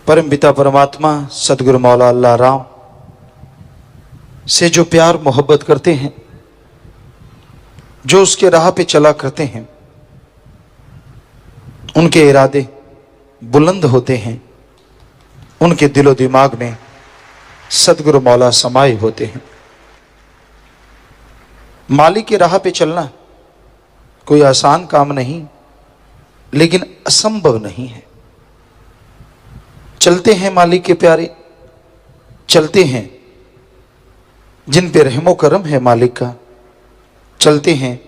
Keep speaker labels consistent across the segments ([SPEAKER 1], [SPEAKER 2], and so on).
[SPEAKER 1] परम पिता परमात्मा सतगुरु मौला अल्लाह राम से जो प्यार मोहब्बत करते हैं, जो उसके राह पे चला करते हैं, उनके इरादे बुलंद होते हैं, उनके दिलो दिमाग में सतगुरु मौला समाये होते हैं। मालिक की राह पे चलना कोई आसान काम नहीं, लेकिन असंभव नहीं है। चलते हैं मालिक के प्यारे, चलते हैं जिन पे रहमो करम है मालिक का, चलते हैं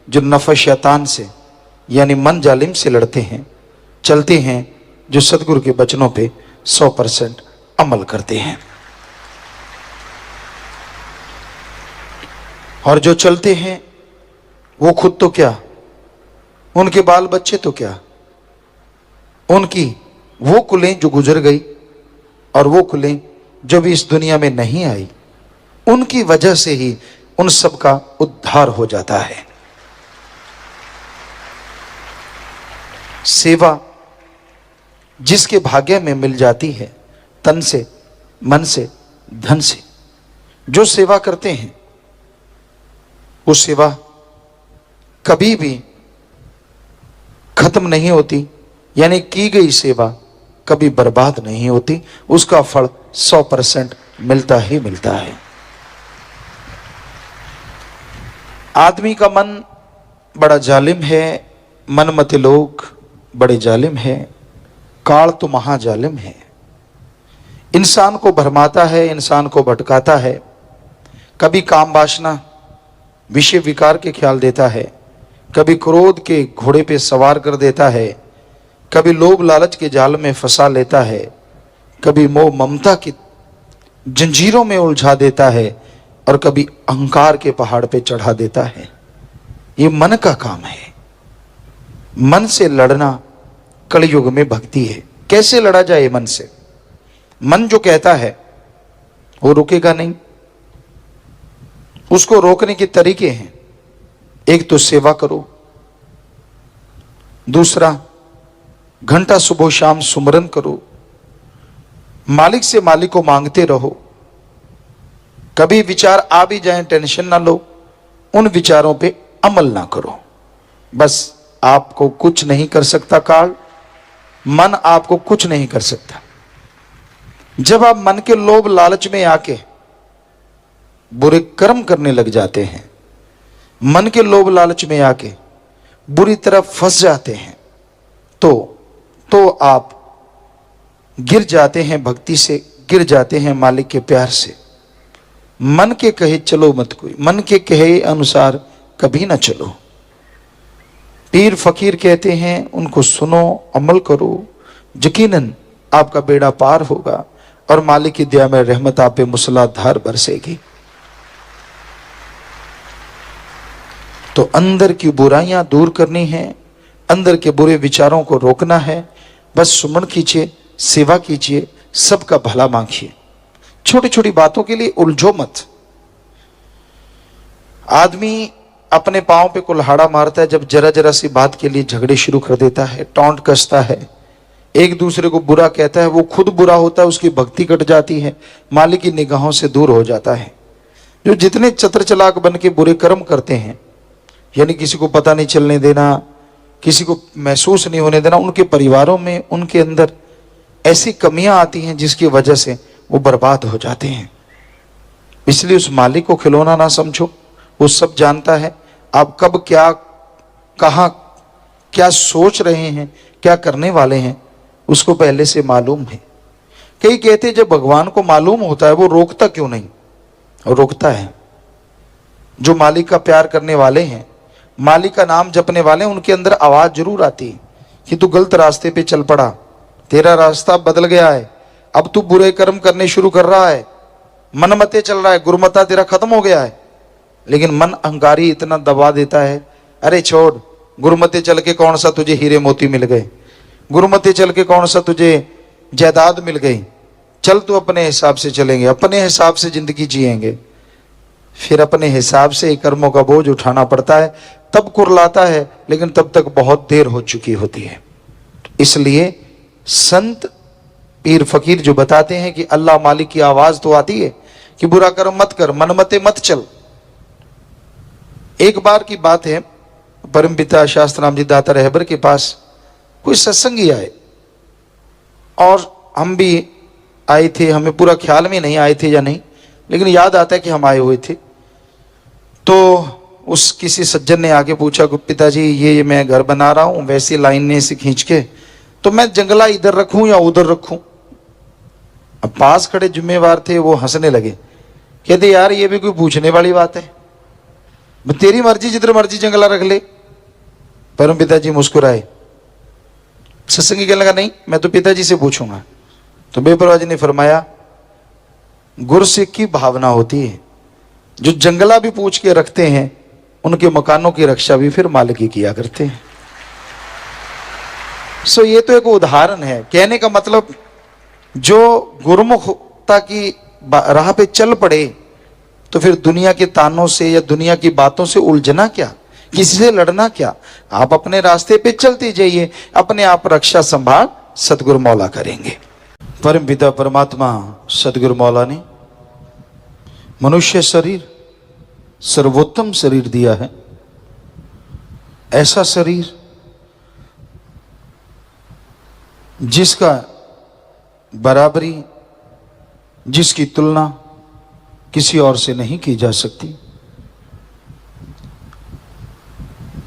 [SPEAKER 1] जो नफ़ शैतान से यानी मन जालिम से लड़ते हैं, चलते हैं जो सतगुरु के वचनों पे 100% अमल करते हैं। और जो चलते हैं वो खुद तो क्या, उनके बाल बच्चे तो क्या, उनकी वो कुलें जो गुजर गई और वो कुलें जो भी इस दुनिया में नहीं आई, उनकी वजह से ही उन सब का उद्धार हो जाता है। सेवा जिसके भाग्य में मिल जाती है, तन से, मन से, धन से, जो सेवा करते हैं, वो सेवा कभी भी खत्म नहीं होती, यानी की गई सेवा कभी बर्बाद नहीं होती, उसका फल 100% मिलता ही मिलता है। आदमी का मन बड़ा जालिम है, मनमते लोग बड़े जालिम है, काल तो महाजालिम है। इंसान को भरमाता है, इंसान को भटकाता है, कभी काम वासना विषय विकार के ख्याल देता है, कभी क्रोध के घोड़े पे सवार कर देता है, कभी लोभ लालच के जाल में फंसा लेता है, कभी मोह ममता की जंजीरों में उलझा देता है, और कभी अहंकार के पहाड़ पे चढ़ा देता है। ये मन का काम है। मन से लड़ना कलयुग में भक्ति है। कैसे लड़ा जाए मन से? मन जो कहता है वो रुकेगा नहीं। उसको रोकने के तरीके हैं। एक तो सेवा करो, दूसरा घंटा सुबह शाम सुमरन करो, मालिक से मालिक को मांगते रहो। कभी विचार आ भी जाए टेंशन ना लो, उन विचारों पे अमल ना करो। बस आपको कुछ नहीं कर सकता काल, मन आपको कुछ नहीं कर सकता। जब आप मन के लोभ लालच में आके बुरे कर्म करने लग जाते हैं, मन के लोभ लालच में आके बुरी तरह फंस जाते हैं, तो आप गिर जाते हैं भक्ति से, गिर जाते हैं मालिक के प्यार से। मन के कहे चलो मत कोई, मन के कहे अनुसार कभी ना चलो। पीर फकीर कहते हैं उनको सुनो, अमल करो, यकीनन आपका बेड़ा पार होगा और मालिक की दया में रहमत आप पे मूसलाधार बरसेगी। तो अंदर की बुराइयां दूर करनी है, अंदर के बुरे विचारों को रोकना है। बस सुमन कीजिए, सेवा कीजिए, सबका भला मांगिए। छोटी छोटी बातों के लिए उलझो मत। आदमी अपने पांव पे कुल्हाड़ा मारता है जब जरा जरा सी बात के लिए झगड़े शुरू कर देता है, टोंट कसता है, एक दूसरे को बुरा कहता है। वो खुद बुरा होता है, उसकी भक्ति कट जाती है, मालिक की निगाहों से दूर हो जाता है। जो जितने चतुर चालाक बन के बुरे कर्म करते हैं, यानी किसी को पता नहीं चलने देना, किसी को महसूस नहीं होने देना, उनके परिवारों में, उनके अंदर ऐसी कमियां आती हैं जिसकी वजह से वो बर्बाद हो जाते हैं। इसलिए उस मालिक को खिलौना ना समझो, वो सब जानता है। आप कब क्या, कहां क्या सोच रहे हैं, क्या करने वाले हैं, उसको पहले से मालूम है। कई कहते हैं जब भगवान को मालूम होता है वो रोकता क्यों नहीं? और रोकता है। जो मालिक का प्यार करने वाले हैं, मालिक का नाम जपने वाले हैं, उनके अंदर आवाज जरूर आती है कि तू गलत रास्ते पे चल पड़ा, तेरा रास्ता बदल गया है, अब तू बुरे कर्म करने शुरू कर रहा है, मनमते चल रहा है, गुरुमता तेरा खत्म हो गया है। लेकिन मन अहंकारी इतना दबा देता है, अरे छोड़, गुरुमते चल के कौन सा तुझे हीरे मोती मिल गए, गुरुमते चल के कौन सा तुझे जायदाद मिल गई, चल तू अपने हिसाब से चलेंगे, अपने हिसाब से जिंदगी जिएंगे। फिर अपने हिसाब से कर्मों का बोझ उठाना पड़ता है, तब कुरलाता है, लेकिन तब तक बहुत देर हो चुकी होती है। इसलिए संत पीर फकीर जो बताते हैं कि अल्लाह मालिक की आवाज तो आती है कि बुरा कर्म मत कर, मनमते मत चल। एक बार की बात है, परमपिता शास्त्राम जी दाता रहबर के पास कोई सत्संगी आए और हम भी आए थे। हमें पूरा ख्याल में नहीं आए थे या नहीं, लेकिन याद आता है कि हम आए हुए थे। तो उस किसी सज्जन ने आके पूछा कि पिताजी ये मैं घर बना रहा हूं, वैसी लाइन में से खींच के, तो मैं जंगला इधर रखूं या उधर रखूं। अब पास खड़े जिम्मेवार थे, वो हंसने लगे, कहते यार ये भी कोई पूछने वाली बात है, तेरी मर्जी, जिधर मर्जी जंगला रख ले। परम पिताजी मुस्कुराए। सत्संगी कहने लगा नहीं, मैं तो पिताजी से पूछूंगा। तो बेपरवाह जी ने फरमाया, गुरसिख की भावना होती है, जो जंगला भी पूछ के रखते हैं उनके मकानों की रक्षा भी फिर मालिक ही किया करते हैं। सो ये तो एक उदाहरण है। कहने का मतलब, जो गुरुमुखता की राह पे चल पड़े तो फिर दुनिया के तानों से या दुनिया की बातों से उलझना क्या, किसी से लड़ना क्या। आप अपने रास्ते पे चलते जाइए, अपने आप रक्षा संभाल सतगुरु मौला करेंगे। परम पिता परमात्मा सतगुरु मौला ने मनुष्य शरीर सर्वोत्तम शरीर दिया है। ऐसा शरीर जिसका बराबरी, जिसकी तुलना किसी और से नहीं की जा सकती।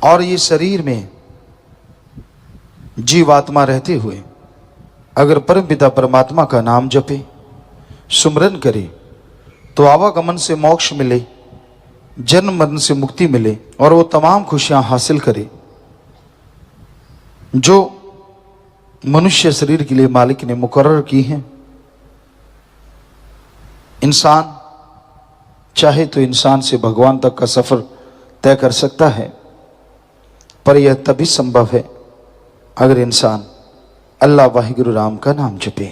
[SPEAKER 1] और ये शरीर में जीवात्मा रहते हुए अगर परमपिता परमात्मा का नाम जपे, सुमरन करे, तो आवागमन से मोक्ष मिले, जन्म मरण से मुक्ति मिले और वो तमाम खुशियां हासिल करे जो मनुष्य शरीर के लिए मालिक ने मुकर्रर की हैं। इंसान चाहे तो इंसान से भगवान तक का सफर तय कर सकता है, पर यह तभी संभव है अगर इंसान अल्लाह वाहिगुरु राम का नाम जपे।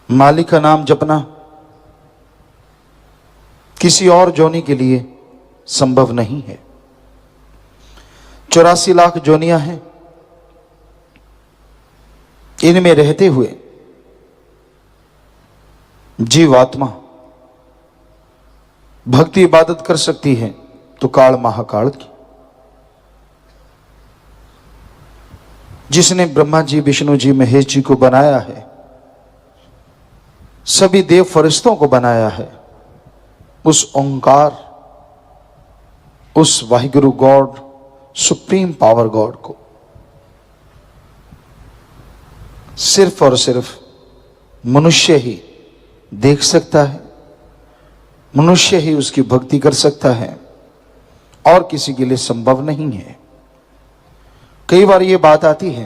[SPEAKER 1] मालिक का नाम जपना किसी और जोनी के लिए संभव नहीं है। 84 लाख जोनियां हैं, इनमें रहते हुए जीवात्मा भक्ति इबादत कर सकती है तो काल महाकाल की। जिसने ब्रह्मा जी, विष्णु जी, महेश जी को बनाया है, सभी देव फरिश्तों को बनाया है, उस ओंकार, उस Waheguru God, supreme power God को सिर्फ और सिर्फ मनुष्य ही देख सकता है, मनुष्य ही उसकी भक्ति कर सकता है और किसी के लिए संभव नहीं है। कई बार ये बात आती है,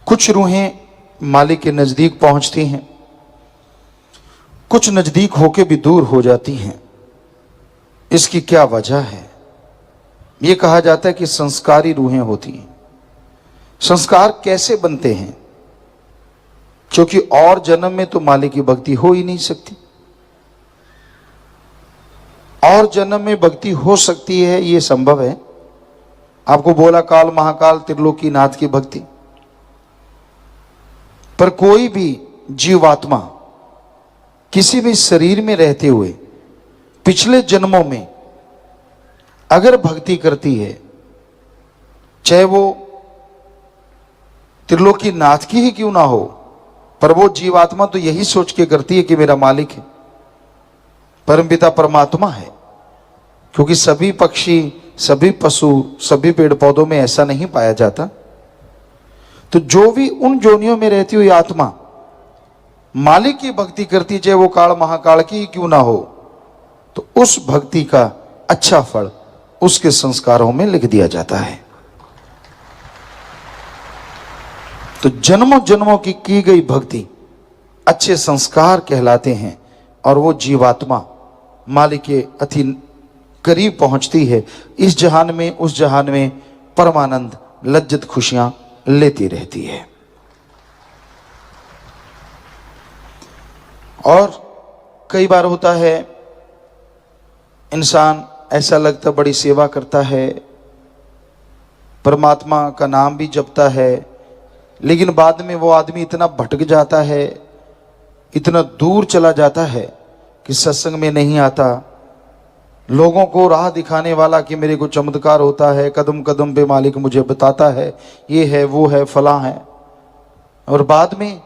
[SPEAKER 1] कुछ रूहें मालिक के नजदीक पहुंचती हैं, कुछ नजदीक होके भी दूर हो जाती हैं। इसकी क्या वजह है? यह कहा जाता है कि संस्कारी रूहें होती हैं। संस्कार कैसे बनते हैं? क्योंकि और जन्म में तो मालिक की भक्ति हो ही नहीं सकती। और जन्म में भक्ति हो सकती है, यह संभव है। आपको बोला काल महाकाल त्रिलोकी नाथ की भक्ति, पर कोई भी जीवात्मा किसी भी शरीर में रहते हुए पिछले जन्मों में अगर भक्ति करती है, चाहे वो त्रिलोकी नाथ की ही क्यों ना हो, पर वो जीवात्मा तो यही सोच के करती है कि मेरा मालिक है, परमपिता परमात्मा है। क्योंकि सभी पक्षी, सभी पशु, सभी पेड़ पौधों में ऐसा नहीं पाया जाता। तो जो भी उन जोनियों में रहती हुई आत्मा मालिक की भक्ति करती, चाहे वो काल महाकाल की क्यों ना हो, तो उस भक्ति का अच्छा फल उसके संस्कारों में लिख दिया जाता है। तो जन्मों जन्मों की गई भक्ति अच्छे संस्कार कहलाते हैं और वो जीवात्मा मालिक के अति करीब पहुंचती है। इस जहान में, उस जहान में परमानंद लज्जत खुशियां लेती रहती है। और कई बार होता है, इंसान ऐसा लगता बड़ी सेवा करता है, परमात्मा का नाम भी जपता है, लेकिन बाद में वो आदमी इतना भटक जाता है, इतना दूर चला जाता है कि सत्संग में नहीं आता, लोगों को राह दिखाने वाला कि मेरे को चमत्कार होता है, कदम कदम पे मालिक मुझे बताता है, ये है वो है फला है, और बाद में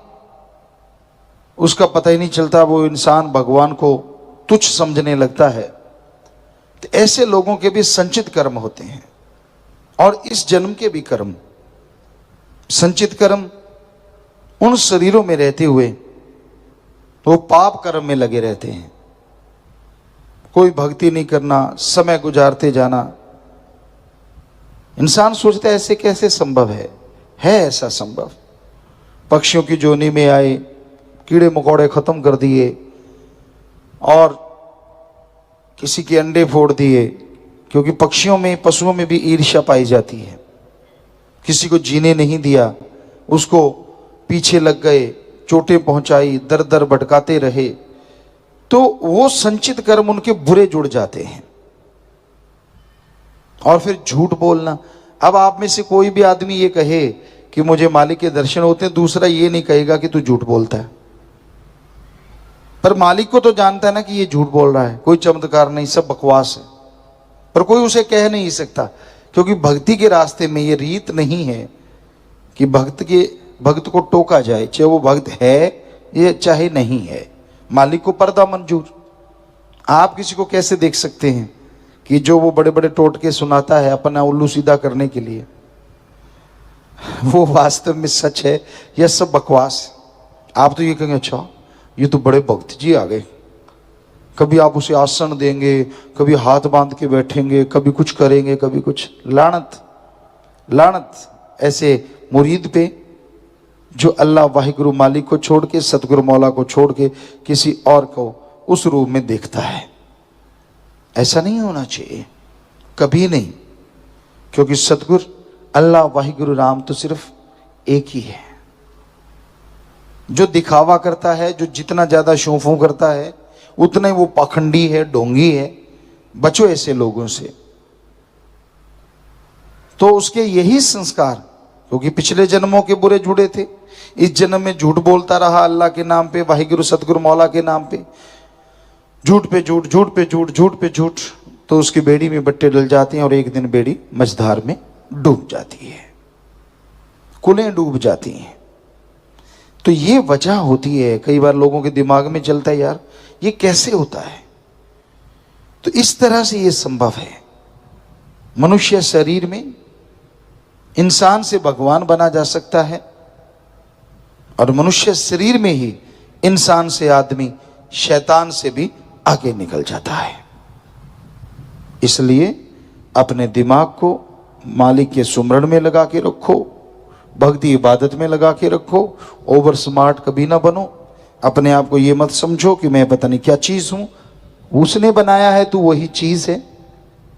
[SPEAKER 1] उसका पता ही नहीं चलता, वो इंसान भगवान को तुच्छ समझने लगता है। तो ऐसे लोगों के भी संचित कर्म होते हैं, और इस जन्म के भी कर्म, संचित कर्म उन शरीरों में रहते हुए वो पाप कर्म में लगे रहते हैं। कोई भक्ति नहीं करना, समय गुजारते जाना। इंसान सोचता है ऐसे कैसे संभव है ऐसा संभव। पक्षियों की जोनी में आए, कीड़े मकोड़े खत्म कर दिए, और किसी के अंडे फोड़ दिए, क्योंकि पक्षियों में, पशुओं में भी ईर्ष्या पाई जाती है। किसी को जीने नहीं दिया, उसको पीछे लग गए, चोटें पहुंचाई, दर दर भटकाते रहे, तो वो संचित कर्म उनके बुरे जुड़ जाते हैं। और फिर झूठ बोलना। अब आप में से कोई भी आदमी ये कहे कि मुझे मालिक के दर्शन होते हैं, दूसरा ये नहीं कहेगा कि तू झूठ बोलता है। पर मालिक को तो जानता है ना कि ये झूठ बोल रहा है, कोई चमत्कार नहीं, सब बकवास है, पर कोई उसे कह नहीं सकता, क्योंकि भक्ति के रास्ते में ये रीत नहीं है कि भक्त को टोका जाए, चाहे वो भक्त है ये चाहे नहीं है। मालिक को पर्दा मंजूर। आप किसी को कैसे देख सकते हैं कि जो वो बड़े बड़े टोटके सुनाता है अपना उल्लू सीधा करने के लिए, वो वास्तव में सच है या सब बकवास? आप तो ये कहेंगे अच्छा ये तो बड़े भक्त जी आ गए, कभी आप उसे आसन देंगे, कभी हाथ बांध के बैठेंगे, कभी कुछ करेंगे, कभी कुछ। लानत लानत ऐसे मुरीद पे जो अल्लाह वाहिगुरु मालिक को छोड़ के, सतगुरु मौला को छोड़ के किसी और को उस रूप में देखता है। ऐसा नहीं होना चाहिए, कभी नहीं, क्योंकि सतगुरु अल्लाह वाहिगुरु राम तो सिर्फ एक ही है। जो दिखावा करता है, जो जितना ज्यादा शोफों करता है, उतना ही वो पाखंडी है, ढोंगी है। बचो ऐसे लोगों से। तो उसके यही संस्कार, क्योंकि पिछले जन्मों के बुरे जुड़े थे, इस जन्म में झूठ बोलता रहा अल्लाह के नाम पे, वाहिगुरु सतगुरु मौला के नाम पे, झूठ पे झूठ, झूठ पे झूठ, झूठ पे झूठ, तो उसकी बेड़ी में बट्टे डल जाते हैं और एक दिन बेड़ी मझधार में डूब जाती है, कुलें डूब जाती हैं। तो ये वजह होती है। कई बार लोगों के दिमाग में चलता है यार ये कैसे होता है, तो इस तरह से ये संभव है। मनुष्य शरीर में इंसान से भगवान बना जा सकता है, और मनुष्य शरीर में ही इंसान से आदमी शैतान से भी आगे निकल जाता है। इसलिए अपने दिमाग को मालिक के सुमरण में लगा के रखो, भक्ति इबादत में लगा के रखो। ओवर स्मार्ट कभी ना बनो। अपने आप को ये मत समझो कि मैं पता नहीं क्या चीज हूं। उसने बनाया है तू वही चीज है,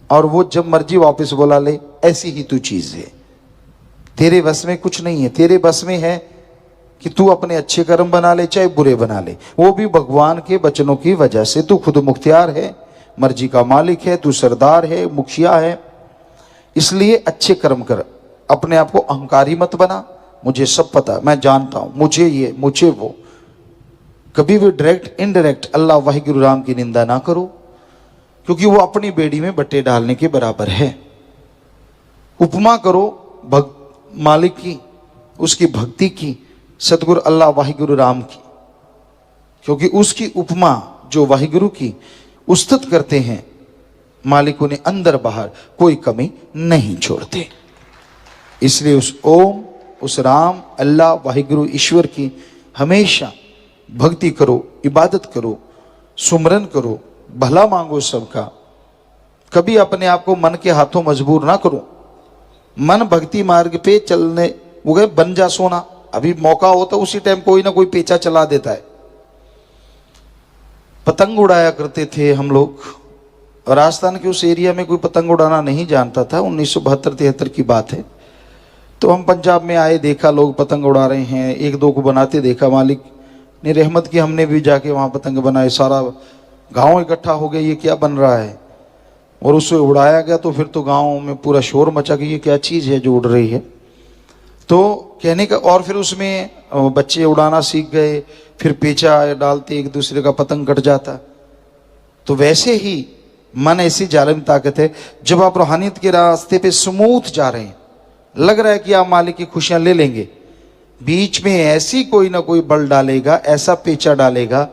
[SPEAKER 1] और वो जब मर्जी वापस बुला ले, ऐसी ही तू चीज है। तेरे बस में कुछ नहीं है। तेरे बस में है कि तू अपने अच्छे कर्म बना ले चाहे बुरे बना ले, वो भी भगवान के वचनों की वजह से। तू खुद मुख्तियार है, मर्जी का मालिक है, तू सरदार है, मुखिया है। इसलिए अच्छे कर्म कर, अपने आप को अहंकारी मत बना। मुझे सब पता, मैं जानता हूं, मुझे ये मुझे वो। कभी भी डायरेक्ट इनडायरेक्ट अल्लाह वाहिगुरु राम की निंदा ना करो, क्योंकि वो अपनी बेड़ी में बट्टे डालने के बराबर है। उपमा करो मालिक की, उसकी भक्ति की, सतगुरु अल्लाह वाहिगुरु राम की, क्योंकि उसकी उपमा जो वाहिगुरु की उस्तत करते हैं, मालिक उन्हें अंदर बाहर कोई कमी नहीं छोड़ते। इसलिए उस ओम, उस राम, अल्लाह वाहिगुरु ईश्वर की हमेशा भक्ति करो, इबादत करो, सुमरन करो, भला मांगो सबका। कभी अपने आप को मन के हाथों मजबूर ना करो। मन भक्ति मार्ग पे चलने, वो गए बन जा सोना। अभी मौका होता उसी टाइम कोई ना कोई पेचा चला देता है। पतंग उड़ाया करते थे हम लोग, राजस्थान के उस एरिया में कोई पतंग उड़ाना नहीं जानता था। 1972-73 की बात है। तो हम पंजाब में आए, देखा लोग पतंग उड़ा रहे हैं, एक दो को बनाते देखा। मालिक ने रहमत की, हमने भी जाके वहां पतंग बनाए। सारा गांव इकट्ठा हो गया, ये क्या बन रहा है, और उससे उड़ाया गया। तो फिर तो गांव में पूरा शोर मचा कि ये क्या चीज है जो उड़ रही है। तो कहने का, और फिर उसमें बच्चे उड़ाना सीख गए, फिर पेचा डालते, एक दूसरे का पतंग कट जाता। तो वैसे ही मन ऐसी जालिम ताकत है, जब आप रूहानियत के रास्ते पे स्मूथ जा रहे हैं, लग रहा है कि आप मालिक की खुशियां ले लेंगे, बीच में ऐसी कोई ना कोई बल डालेगा, ऐसा पेचा डालेगा,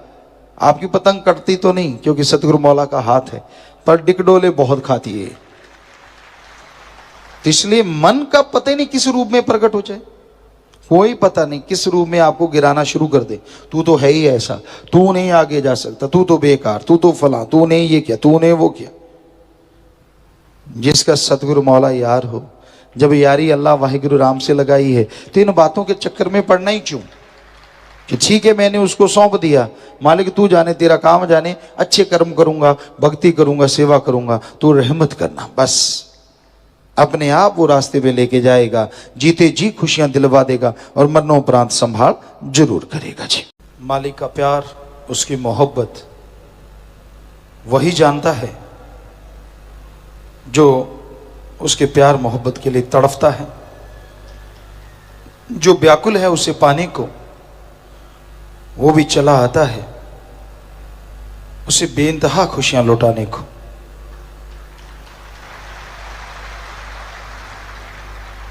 [SPEAKER 1] आपकी पतंग कटती तो नहीं क्योंकि सतगुरु मौला का हाथ है, पर डिकडोले बहुत खाती है। तो इसलिए मन का पता ही नहीं किस रूप में प्रकट हो जाए, कोई पता नहीं किस रूप में आपको गिराना शुरू कर दे। तू तो है ही ऐसा, तू नहीं आगे जा सकता, तू तो बेकार, तू तो फला, तूने ये किया, तूने वो किया। जिसका सतगुरु मौला यार हो, जब यारी अल्लाह वाहिगुरु राम से लगाई है, तो इन बातों के चक्कर में पड़ना ही क्यों कि ठीक है मैंने उसको सौंप दिया, मालिक तू जाने, तेरा काम जाने, अच्छे कर्म करूंगा, भक्ति करूंगा, सेवा करूंगा, तू रहमत करना। बस अपने आप वो रास्ते पे लेके जाएगा, जीते जी खुशियां दिलवा देगा और मरणोपरांत संभाल जरूर करेगा जी। मालिक का प्यार, उसकी मोहब्बत वही जानता है जो उसके प्यार मोहब्बत के लिए तड़फता है, जो व्याकुल है उसे पाने को, वो भी चला आता है उसे बेइंतहा खुशियां लौटाने को।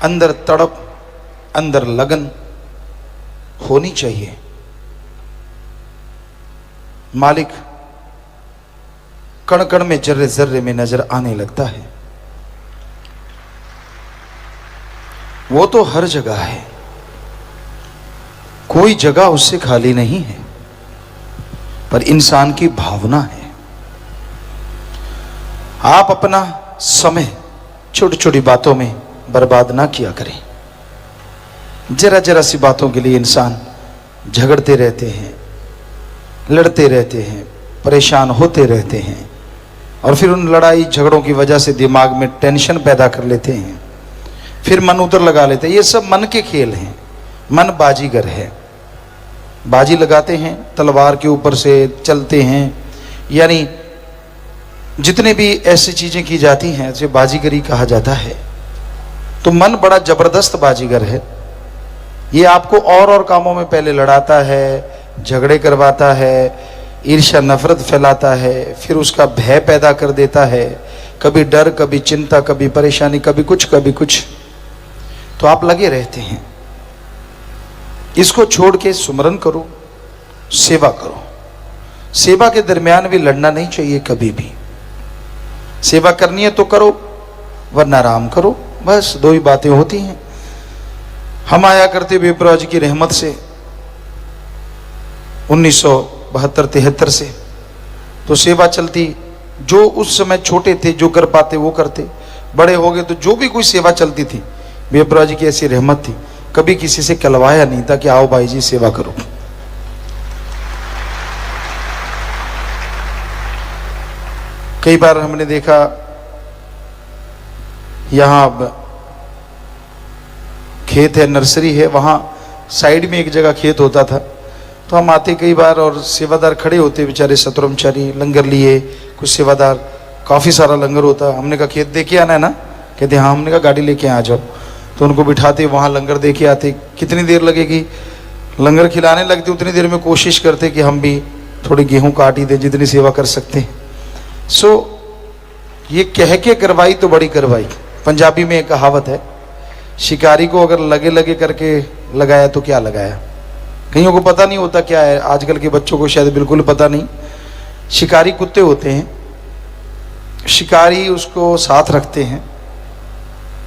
[SPEAKER 1] अंदर तड़प, अंदर लगन होनी चाहिए। मालिक कण कण में, जर्रे जर्रे में नजर आने लगता है। वो तो हर जगह है, कोई जगह उससे खाली नहीं है, पर इंसान की भावना है। आप अपना समय छोटी छोटी बातों में बर्बाद ना किया करें। जरा जरा सी बातों के लिए इंसान झगड़ते रहते हैं, लड़ते रहते हैं, परेशान होते रहते हैं, और फिर उन लड़ाई झगड़ों की वजह से दिमाग में टेंशन पैदा कर लेते हैं, फिर मन उधर लगा लेते हैं। ये सब मन के खेल हैं। मन बाजीगर है, बाजी लगाते हैं, तलवार के ऊपर से चलते हैं, यानी जितने भी ऐसी चीजें की जाती हैं उसे बाजीगरी कहा जाता है। तो मन बड़ा जबरदस्त बाजीगर है। ये आपको और कामों में पहले लड़ाता है, झगड़े करवाता है, ईर्ष्या नफरत फैलाता है, फिर उसका भय पैदा कर देता है, कभी डर, कभी चिंता, कभी परेशानी, कभी कुछ कभी कुछ। तो आप लगे रहते हैं। इसको छोड़ के सुमरन करो, सेवा करो। सेवा के दरमियान भी लड़ना नहीं चाहिए कभी भी। सेवा करनी है तो करो, वरना आराम करो। बस दो ही बातें होती हैं। हम आया करते विप्रभु जी की रहमत से 1972-73 से, तो सेवा चलती। जो उस समय छोटे थे जो कर पाते वो करते, बड़े हो गए तो जो भी कोई सेवा चलती थी, विप्रभु जी की ऐसी रहमत थी, कभी किसी से कहलवाया नहीं था कि आओ भाई जी सेवा करो। कई बार हमने देखा यहां खेत है, नर्सरी है, वहां साइड में एक जगह खेत होता था, तो हम आते कई बार और सेवादार खड़े होते बेचारे, सतरमचारी लंगर लिए, कुछ सेवादार, काफी सारा लंगर होता। हमने कहा खेत देके आना है ना, कहते हाँ। हमने कहा गाड़ी लेके आ जाओ। तो उनको बिठाते, वहां लंगर देके आते। कितनी देर लगेगी, लंगर खिलाने लगते, उतनी देर में कोशिश करते कि हम भी थोड़ी गेहूं काट ही दें, जितनी सेवा कर सकते हैं। ये कह के करवाई तो बड़ी करवाई। पंजाबी में एक कहावत है, शिकारी को अगर लगे लगे करके लगाया तो क्या लगाया। कईयों को पता नहीं होता क्या है, आजकल के बच्चों को शायद बिल्कुल पता नहीं। शिकारी कुत्ते होते हैं, शिकारी उसको साथ रखते हैं।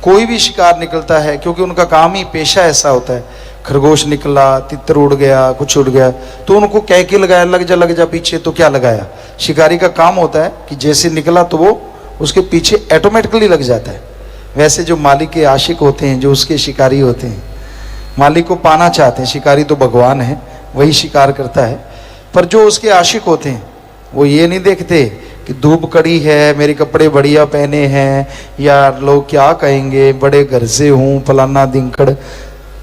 [SPEAKER 1] कोई भी शिकार निकलता है, क्योंकि उनका काम ही, पेशा ऐसा होता है, खरगोश निकला, तितर उड़ गया, कुछ उड़ गया, तो उनको कह के लगाया, लग जा पीछे, तो क्या लगाया। शिकारी का काम होता है कि जैसे निकला तो वो उसके पीछे ऑटोमेटिकली लग जाता है। वैसे जो मालिक के आशिक होते हैं, जो उसके शिकारी होते हैं, मालिक को पाना चाहते हैं, शिकारी तो भगवान है, वही शिकार करता है, पर जो उसके आशिक होते हैं वो ये नहीं देखते कि धूप कड़ी है, मेरे कपड़े बढ़िया पहने हैं, या लोग क्या कहेंगे, बड़े घर से हूँ, फलाना दिंकड़,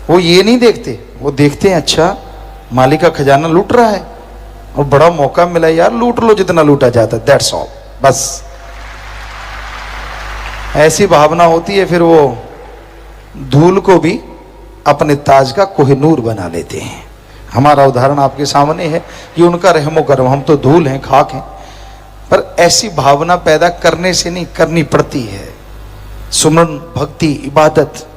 [SPEAKER 1] वो ये नहीं देखते। वो देखते हैं अच्छा मालिक का खजाना लूट रहा है और बड़ा मौका मिला यार, लूट लो जितना लूटा जाता है, दैट्स ऑल, बस ऐसी भावना होती है। फिर वो धूल को भी अपने ताज का कोहिनूर बना लेते हैं। हमारा उदाहरण आपके सामने है कि उनका रहमो करम, हम तो धूल हैं, खाक हैं, पर ऐसी भावना पैदा करने से नहीं, करनी पड़ती है। सुमरन, भक्ति, इबादत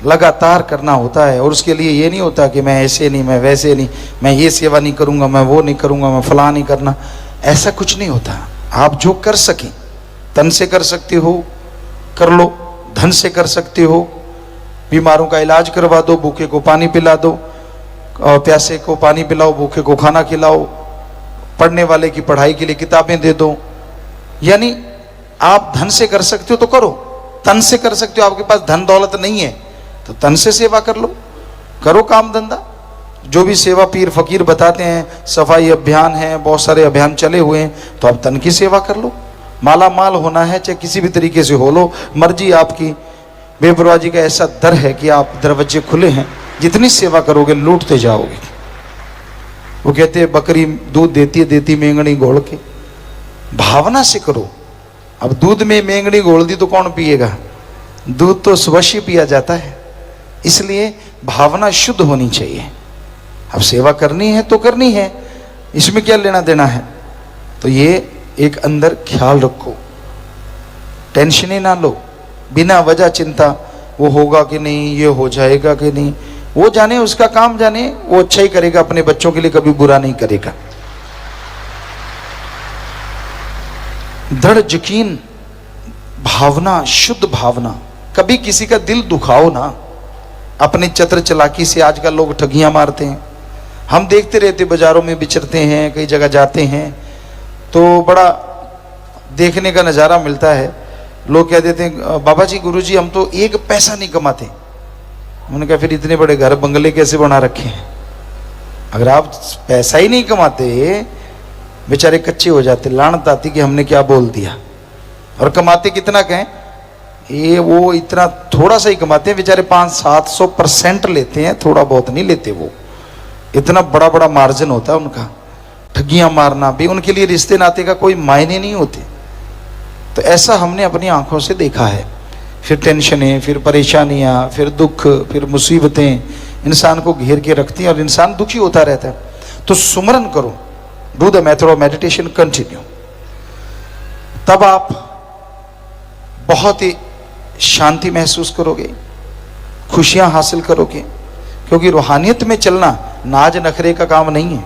[SPEAKER 1] लगातार करना होता है। और उसके लिए ये नहीं होता कि मैं ऐसे नहीं, मैं वैसे नहीं, मैं ये सेवा नहीं करूंगा, मैं वो नहीं करूंगा, मैं फला नहीं करना, ऐसा कुछ नहीं होता। आप जो कर सकें, तन से कर सकते हो कर लो, धन से कर सकते हो, बीमारों का इलाज करवा दो, भूखे को पानी पिला दो, और प्यासे को पानी पिलाओ, भूखे को खाना खिलाओ, पढ़ने वाले की पढ़ाई के लिए किताबें दे दो। यानी आप धन से कर सकते हो तो करो, तन से कर सकते हो, आपके पास धन दौलत नहीं है तो तन से सेवा कर लो, करो काम धंधा। जो भी सेवा पीर फकीर बताते हैं, सफाई अभियान है, बहुत सारे अभियान चले हुए हैं, तो आप तन की सेवा कर लो। माला माल होना है, चाहे किसी भी तरीके से हो लो, मर्जी आपकी। बेपरवाही का ऐसा दर है कि आप दरवाजे खुले हैं, जितनी सेवा करोगे लूटते जाओगे। वो कहते हैं बकरी दूध देती मेंगनी घोल के, भावना से करो। अब दूध में मेंगनी घोल दी तो कौन पिएगा? दूध तो स्वश्य पिया जाता है। इसलिए भावना शुद्ध होनी चाहिए। अब सेवा करनी है तो करनी है, इसमें क्या लेना देना है। तो ये एक अंदर ख्याल रखो, टेंशन ही ना लो, बिना वजह चिंता, वो होगा कि नहीं, ये हो जाएगा कि नहीं, वो जाने, उसका काम जाने, वो अच्छा ही करेगा, अपने बच्चों के लिए कभी बुरा नहीं करेगा। दृढ़ यकीन, भावना, शुद्ध भावना। कभी किसी का दिल दुखाओ ना। अपने चतर चलाकी से आजकल लोग ठगियां मारते हैं, हम देखते रहते, बाजारों में विचरते हैं, कई जगह जाते हैं तो बड़ा देखने का नज़ारा मिलता है। लोग कह देते हैं बाबा जी, गुरु जी, हम तो एक पैसा नहीं कमाते। उन्होंने कहा फिर इतने बड़े घर बंगले कैसे बना रखे हैं? अगर आप पैसा ही नहीं कमाते, बेचारे कच्चे हो जाते, लानत आती कि हमने क्या बोल दिया। और कमाते कितना कहें, ये वो इतना थोड़ा सा ही कमाते हैं बेचारे, 500-700% लेते हैं, थोड़ा बहुत नहीं लेते। वो इतना बड़ा बड़ा मार्जिन होता है उनका। ठगियां मारना भी उनके लिए रिश्ते नाते का कोई मायने नहीं होते। तो ऐसा हमने अपनी आंखों से देखा है। फिर टेंशनें, फिर परेशानियां, फिर दुख, फिर मुसीबतें इंसान को घेर के रखती हैं और इंसान दुखी होता रहता है। तो सुमरन करो, do the method of meditation continue, तब आप बहुत ही शांति महसूस करोगे, खुशियां हासिल करोगे। क्योंकि रूहानियत में चलना नाज नखरे का काम नहीं है,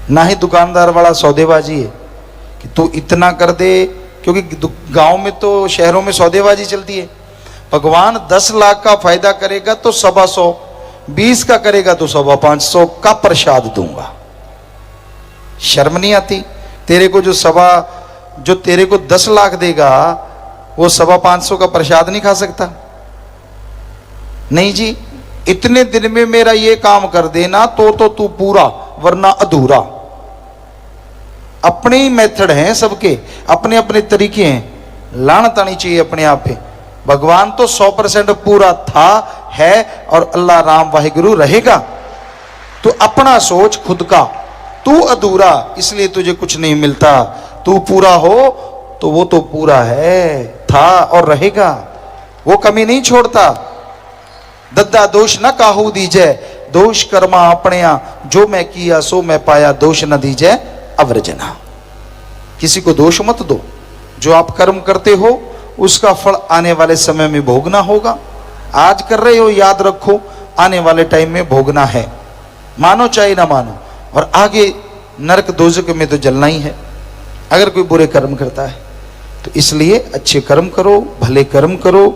[SPEAKER 1] ना ही दुकानदार वाला सौदेबाजी है कि तू इतना कर दे। क्योंकि गांव में तो, शहरों में सौदेबाजी चलती है। भगवान 10 लाख का फायदा करेगा तो 125, 20 का करेगा तो 525 का प्रसाद दूंगा। शर्म नहीं आती? तेरे को जो तेरे को 10 लाख देगा वो 525 का प्रसाद नहीं खा सकता? नहीं जी, इतने दिन में मेरा ये काम कर देना तो तू पूरा, वरना अधूरा। अपने ही मेथड हैं सबके, अपने अपने तरीके हैं। लानत आनी चाहिए अपने आप पे। भगवान तो 100% पूरा था, है, और अल्लाह राम वाहिगुरु रहेगा। तो अपना सोच खुद का, तू अधूरा इसलिए तुझे कुछ नहीं मिलता। तू पूरा हो तो वो तो पूरा है, था और रहेगा, वो कमी नहीं छोड़ता। दद्दा दोष न काहू दीजे, दोष कर्मा अपने, जो मैं किया सो मैं पाया, दोष न दीजे अवर्जना। किसी को दोष मत दो। जो आप कर्म करते हो उसका फल आने वाले समय में भोगना होगा। आज कर रहे हो, याद रखो आने वाले टाइम में भोगना है, मानो चाहे ना मानो। और आगे नरक दोजक में तो जलना ही है अगर कोई बुरे कर्म करता है। तो इसलिए अच्छे कर्म करो, भले कर्म करो,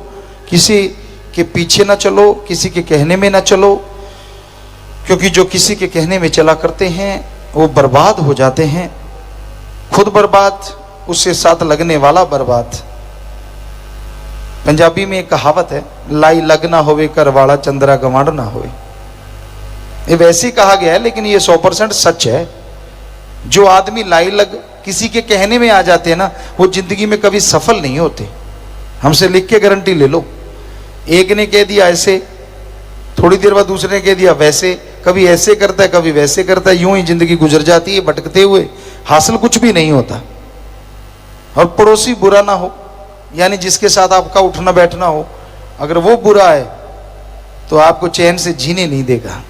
[SPEAKER 1] किसी के पीछे ना चलो, किसी के कहने में ना चलो। क्योंकि जो किसी के कहने में चला करते हैं वो बर्बाद हो जाते हैं। खुद बर्बाद, उससे साथ लगने वाला बर्बाद। पंजाबी में एक कहावत है, लाई लग ना होवे कर वाला चंद्रा गवांड ना होवे। ये वैसे ही कहा गया है, लेकिन ये 100% सच है। जो आदमी लाई लग किसी के कहने में आ जाते हैं ना, वो जिंदगी में कभी सफल नहीं होते। हमसे लिख के गारंटी ले लो। एक ने कह दिया ऐसे, थोड़ी देर बाद दूसरे ने कह दिया वैसे, कभी ऐसे करता है कभी वैसे करता है, यूं ही जिंदगी गुजर जाती है भटकते हुए, हासिल कुछ भी नहीं होता। और पड़ोसी बुरा ना हो, यानी जिसके साथ आपका उठना बैठना हो, अगर वो बुरा है तो आपको चैन से जीने नहीं देगा।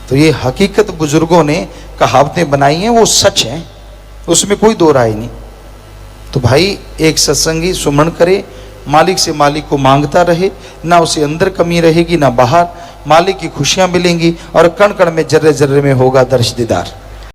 [SPEAKER 1] तो ये हकीकत बुजुर्गों ने कहावतें बनाई हैं, वो सच है, उसमें कोई दो राय नहीं। तो भाई एक सत्संगी सुमरण करे, मालिक से मालिक को मांगता रहे, ना उसे अंदर कमी रहेगी ना बाहर, मालिक की खुशियां मिलेंगी और कण कण में जर्रे जर्रे में होगा दर्श दीदार।